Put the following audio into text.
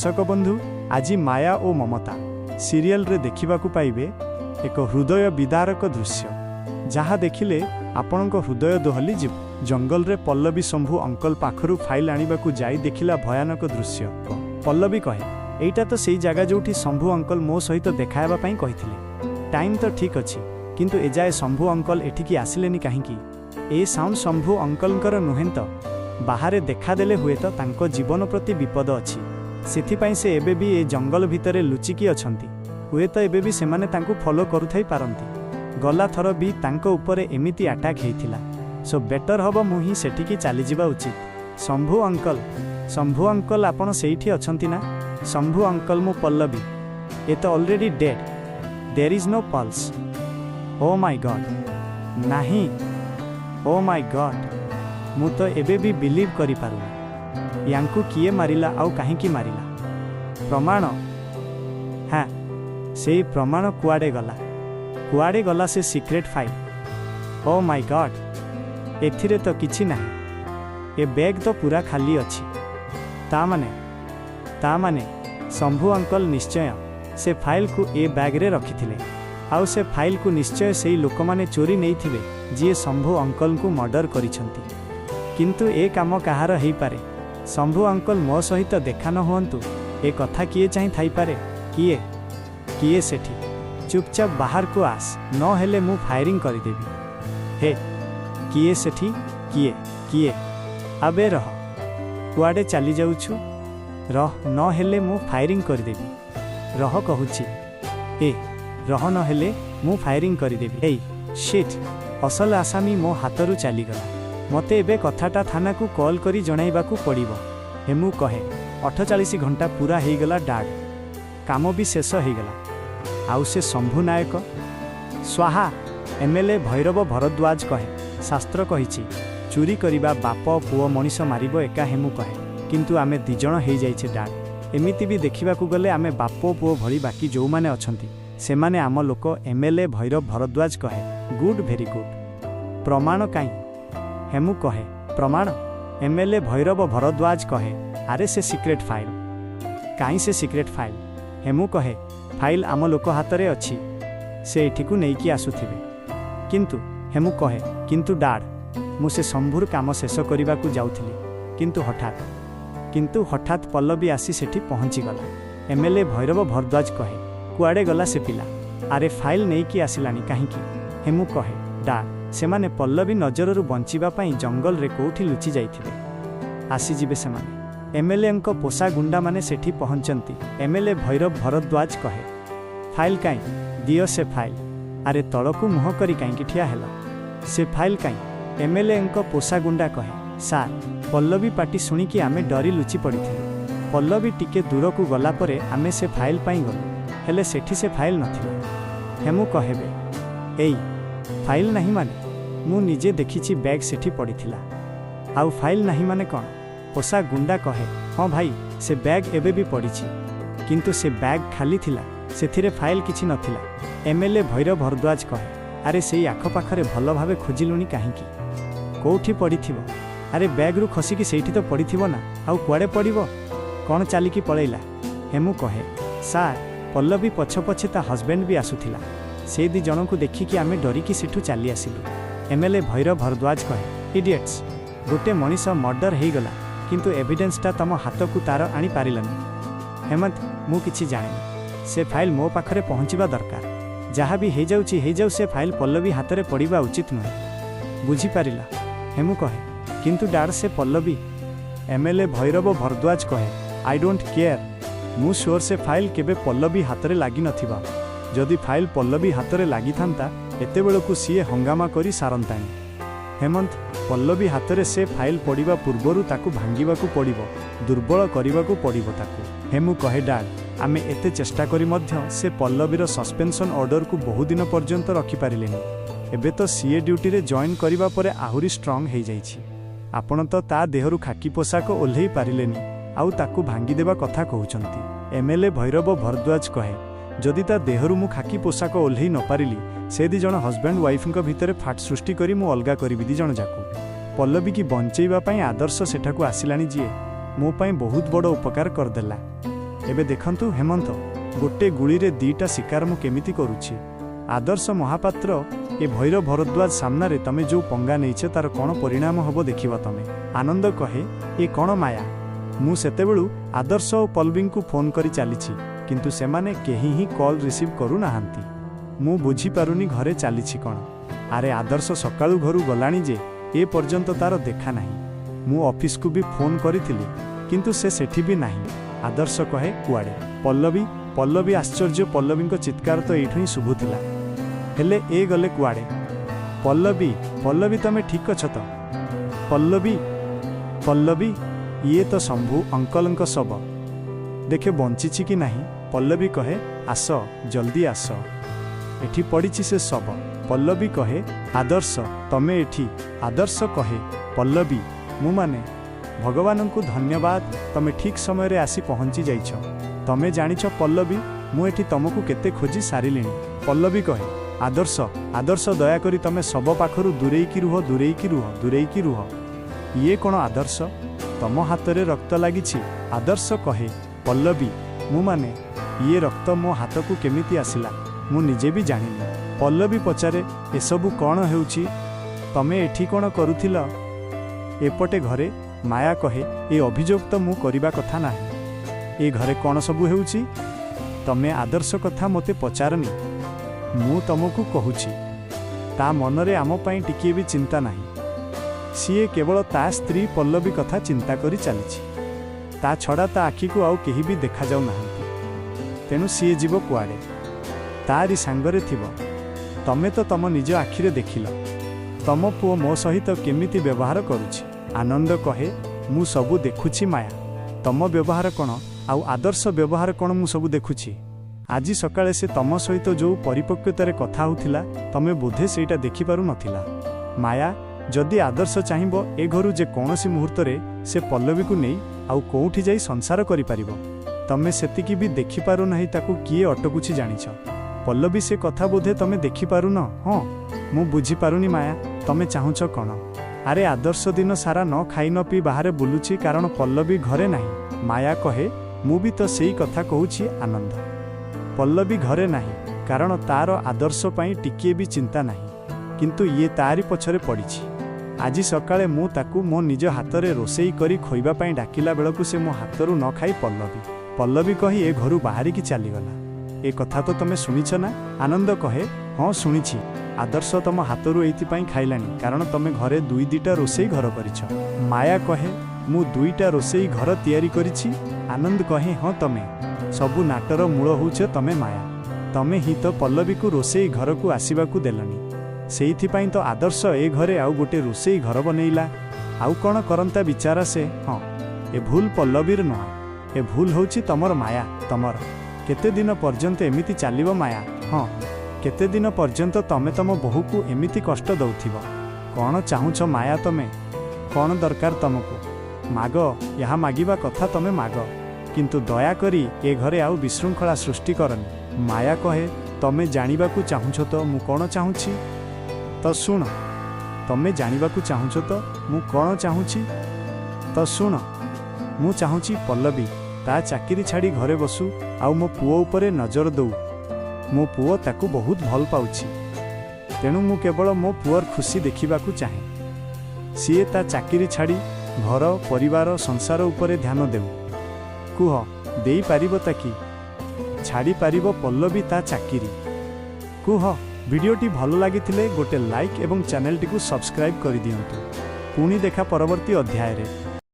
दर्शक बंधु आज माया और ममता सीरियल रे देखिबाकु पाइबे एक हृदय विदारक दृश्य जहाँ देखिले आपणक हृदय दोहली जीव। जंगल रे पल्लवी शंभु अंकल पाखरु फाइल आनिबाकु जाई देखिला भयानक दृश्य। पल्लवी कहे एइटा तो सेई जगह जोठी शंभु अंकल मो सहित देखाइबा पई कहिथिले। टाइम तो ठीक अछि किंतु एजाए शंभु अंकल एठिकी आसिलेनी काहींकी? ए साउंड शंभु अंकलंकर नुहें तो बाहरे देखादेले हुए तो तांको जीवन प्रति विपद अछि। सेथिपाई से एबे भी ए जंगल भितरे लुचिकी अछंती। हुए तो एबे भी सेमाने तांको फॉलो करुथाई पारंती। गला थर भी तांको उपरे एमिति अटैक हेइथिला। सो बेटर हबो मुही सेठिकी चली जिबा उचित। शंभु अंकल आपण सेइठी अछंती ना? शंभु अंकल मु पल्लवी ए तो already dead. There is no pulse. Oh my god नाही। ओ माय गॉड मु तो एबे भी बिलीव करि पारुना। यांकु किए मारिला आउ काहींकी मारिला? प्रमाण? हाँ सेई प्रमाण कुआडे गला से secret file? Oh my god एथिरे तो किछि नाही। ए बैग तो पूरा खाली अछि। ता माने शंभु अंकल निश्चय से फाइल को ए बैग रे रखिथिले। आउ से फाइल को निश्चय सेई लोक माने चोरी नैथिबे जिए शंभु अंकल को मर्डर करिसंती। किंतु ए काम कहार हेई पारे? शंभु अंकल मो सहित देखा न हुअंतु ए कथा किए चाहि थाई पारे? किए सेठी? चुपचाप बाहर को आस न हेले मु फायरिंग करिदेबी। हे किए सेठी? किए अबे रह कुआडे चली जाउछु? रह न हेले मु फायरिंग करिदेबी। रह कहूची। ए रह न हेले मु फायरिंग करिदेबी। ए शिट असल आसामी मो हातरू चलीगला। मते एबे कथाटा थाना को कॉल करी जणाइबाकू पड़िबो। हेमु कहे 48 घंटा पूरा हेगला डाड। काम भी शेष हेगला। आउ से शंभु नायक स्वाहा। एमएलए भैरव भरद्वाज कहे शास्त्र कहिछि चोरी करिबा बाप पुओ मनीष मारिबो एका। हेमु कहे किंतु आमे दिजण हेइ जाइछे डाड। एमिति भी देखिबाकू गले आमे बाप पुओ भली बाकी जो माने अछंती सेमाने आम लोक। एमएलए भैरव भरद्वाज कहे गुड भेरी गुड। प्रमाण काई? हेमु कहे प्रमाण? एमएलए भैरव भरद्वाज कहे अरे से सीक्रेट फाइल। काई से सीक्रेट फाइल? हेमु कहे फाइल आम लोक हातरे अछि से एठिकू नेइकी आसुथिबे। किंतु हेमु कहे किंतु डाड मु से शंभुर काम शेष करिबाकू जाउथिली किंतु हठात पल्लवी आसी सेठी पहुंची गला। एमएलए भैरव भरद्वाज कहे कुआडे गला से पिला? अरे फाइल नेइकी आसिलानी काहींकी? हेमु कहे डाड सेमाने पल्लवी नजररू बंचिबा पई जंगल रे कोठी लुचि जाइथिबे। आसी जिबे सेमाने। एमएलए को पोसा गुंडा माने सेठी पहुंचंती। एमएलए भैरव भरद्वाज कहे फाइल काई? दियो से फाइल। अरे तळकू मुह करी काईकी ठिया हेला? से फाइल काई? एमएलए को पोसा गुंडा कहे सार पल्लवी पाटी सुनिकी आमे डरी लुचि पड़िथिलु। पल्लवी टिके दूर को गला परे आमे से फाइल पाई गलु हेले सेठी से फाइल नथिला। हेमु कहेबे एई फाइल नहीं माने मु निजे देखिछि बैग सेठी पड़िथिला। आउ फाइल नहीं माने कौन? पोसा गुंडा कहे हाँ भाई से बैग एबे भी पड़िछि किंतु से बैग खाली थिला सेथिरे फाइल किछि नथिला। एमएलए भैरव भरद्वाज कहे अरे सेई आखपाखरे भल भावे खोजिलुनी काहींकी? कोठी पड़िथिबो? अरे बैग रु खसिकी सेठी तो पड़िथिबो ना। आउ कुआडे पड़िबो? कौन चालिकी पळैला? हेमु कहे सार पल्लवी पछे पछे ता हस्बैंड भी आसुथिला। से दी जन को देखिकी आमे डरिकी सेठू चली आसिलु। एमएलए भैरव भरद्वाज कहे इडियट्स गोटे मनीष मर्डर हो गला किंतु एविडेंसटा तम हाथ को तार आनी पारिलनी। हेमंत मु किछि जाने से फाइल मो पाखरे पहुँचवा दरकार। जहाँ भी हो जाऊ से फाइल पल्लवी हाथ में पड़वा उचित नुहे। बुझी पारिला? हेमु कहे किंतु डाड से पल्लवी। एमएलए भैरव भरद्वाज कहे आई डोंट केयर मु श्योर से फाइल केबे पल्लवी हाथ में लगी नथिबा। जदि फाइल पल्लवी हाथ में लगी था एते बेलकू सीए हंगामा करी सारंतानी। हेमंत पल्लवी हाथ में से फाइल पड़वा पूर्वरु ताकू भांगिबाकू पड़िबो दुर्बल करिबाकू पड़िबो ताकू। हेमु कहे डाड आमे एते चेष्टा करी मध्य से पल्लवीर सस्पेंशन ऑर्डर को बहु दिन पर्यंत रखि पारिलेनी। एबे तो सीए ड्यूटी रे जॉइन करिबा परे आहुरी स्ट्रांग हेइ जाइछि। आपण तो ता देहरु खाकी पोशाक ओल्हेई पारिलेनी आउ ताकू भांगी देबा कथा कहउचंती। एमएलए भैरव भरद्वाज कहे जदि ता देहरु मु खाकी पोशाक ओल्हेई न पारिली से दी जण हस्बैंड वाइफ भितर फाट सृष्टि करी मु अलगा करिबि दी जण जाकू। पल्लवी की बंचेइबा पई आदर्श सेठाकू आसिलानी जिए मो पई बहुत बड़ उपकार करदेला। एबे देखंतु हेमंत गोटे गुळीरे दीटा शिकार मु केमिति करूछि। आदर्श महापात्र ए भैरव भरद्वाज सामने तमे जो पंगा नैछ तार कौन परिणाम हबो देखिबा तमे। आनंद कहे ए कौन माया। मु सेतेबेलु आदर्श और पल्लवी को फोन करी चलीछि किंतु सेमाने केही ही कॉल रिसीव करू नाहांती। मु बुझी पारुनी घरे चलीछि कौन। अरे आदर्श सकाळु घरु गलाणी जे ए पर्यंत तार देखा नाही। मु ऑफिस को भी फोन करिथिली किंतु से सेठी भी नाही। आदर्श कहे कुआडे। पल्लवी पल्लवी आश्चर्य पल्लवी चित्कार तो एठु ही शुभुथिला हेले ए गले कुआडे। पल्लवी पल्लवी तमे ठीक अछ तो। पल्लवी पल्लवी ये तो शंभु अंकल शव देखे बंची कि नहीं। पल्लवी कहे आस जल्दी आस एठी पड़ीछि से शव। पल्लवी कहे आदर्श तमे एठी। आदर्श कहे पल्लवी मु माने भगवान को धन्यवाद तमे ठीक समय रे आसी पहुंची जाइछ। तमे जानिछ पल्लवी मु एठी तुमको केते खोजी सारिलिनी। पल्लवी कहे आदर्श आदर्श दयाकरी तमे सब पाखरु दूरेकी रुह दूरेकी रुह दूरेकी रुह। ये कौन आदर्श तम हाथ रे रक्त लागिछि। आदर्श कहे पल्लवी मु माने ये रक्त मो हाथ को केमिति आसिला मु निजे भी जानिनी। पल्लवी पचारे एसबु कौन हेउछि तमे एठी कौन करुथिल। एपटे घरे माया कहे ए अभियोग तो मु करिबा कथा नाही। ए घरे कौन सबु हेउछि तमे आदर्श कथा मते पचारनी। मु तुमको कहूछि ता मनरे आम पई टिके भी चिंता नाही। सीए केवल ता स्त्री पल्लवी कथा चिंता करी चलीछि। ता छड़ा ता आखि को आउ केही भी देखा जाउ नाहंती। तेनु सीए जीव कुआडे तारी सांगरे थिबो। तमे तो तम निज आखिरे देखिल तम पुओ मो सहित केमिति व्यवहार करुछि। आनंद कहे मु सबु देखुछि माया। तम व्यवहार कौन आउ आदर्श व्यवहार कौन मु सबु देखुछि। आज सकाळे से तम सहित जो परिपक्वतार कथा होथिला तमे बोधे सेटा देखि पारु नथिला। माया जदि आदर्श चाहिबो ए घरु जे कोनोसी मुहूर्त रे से पल्लवी को नहीं आउ कोउठी जाई संसार करि पारिबो। तमे सेतिकी भी देखि पारु नाही ताकू किए अटकुछि जानिछ। पल्लवी से कथा बोधे तमे देखि पारु न। हां मु बुझी पारुनी माया तमे चाहुछ कोन। अरे आदर्श दिन सारा न खाई न पी बाहर बुलुछि कारण पल्लवी घरे नाही। माया कहे मु भी तो सेई कथा कहूछि आनंद। पल्लवी घरे नाही कारण तार आदर्श पई टिके भी चिंता नाही किंतु ये तारी पछरे पड़िछि। आज सकाळे मु ताकू मो निज हाथ रे रोसेई करी खोइबा पई डाकिला बेलकू से मो हाथरू न खाई पल्लवी पल्लवी कही ए घरु बाहरी की चलीगला। ए कथा तो तमे सुनिछ ना। आनंद कहे हाँ सुनिछि। आदर्श तम हाथरू एइथिपाई खाइलानी कारण तमे घरे दुई दिटा रोसेई घर करिछ। माया कहे मु दुईटा रोसेई घर तैयारी करिछि। आनंद कहे हाँ तमे सबु नाटर मूल होउछ तमे माया। तमे ही तो पल्लवी को रोसेई घर को आसीबाकू देलनी। सेइथिपाई तो आदर्श ए घरे आउ गोटे रोसेई घर बनैला। आउ कौन करंता विचारा से। हाँ ए भूल पल्लवीर नुआ ए भूल होउछि तमर माया। तमर केते दिन पर्यंत एमिति चलिबो माया। हाँ केते दिन पर्यंत तमे तम बहु को एमिति कष्ट दउथिबो। कौन चाहुछ माया तमे कौन दरकार तमको माग यहाँ मागिबा कथा तमे माग किंतु दया करी ए घरे आउ विशृंखला सृष्टि करनी। माया कहे तमे जानिबाकू चाहुछ तो मु कौन चाहुछि तो शुण। तमे जानिबाकू चाहुछ तो मु कौन चाहुछि तो शुण। मु चाहुछि पल्लवी ता चाकरी छाड़ी घरे बसु आउ मो पुओ उपरे नजर दउ। मो पुओ ताकू बहुत भल पाउछि तेणु मु केवल मो पुअर खुशी देखिबाकू चाहे। सीए ता चाकरी छाड़ी घर परिवार संसार उपरे ध्यान देउ। कुह देई पारिबो ताकि छाड़ी पारिबो पल्लवी ता चाकरी। कुह वीडियोटी भल लागिथिले गोटे लाइक एवं चैनल टी को सब्सक्राइब करि दियंतु। पुणी देखा परवर्ती अध्याय रे।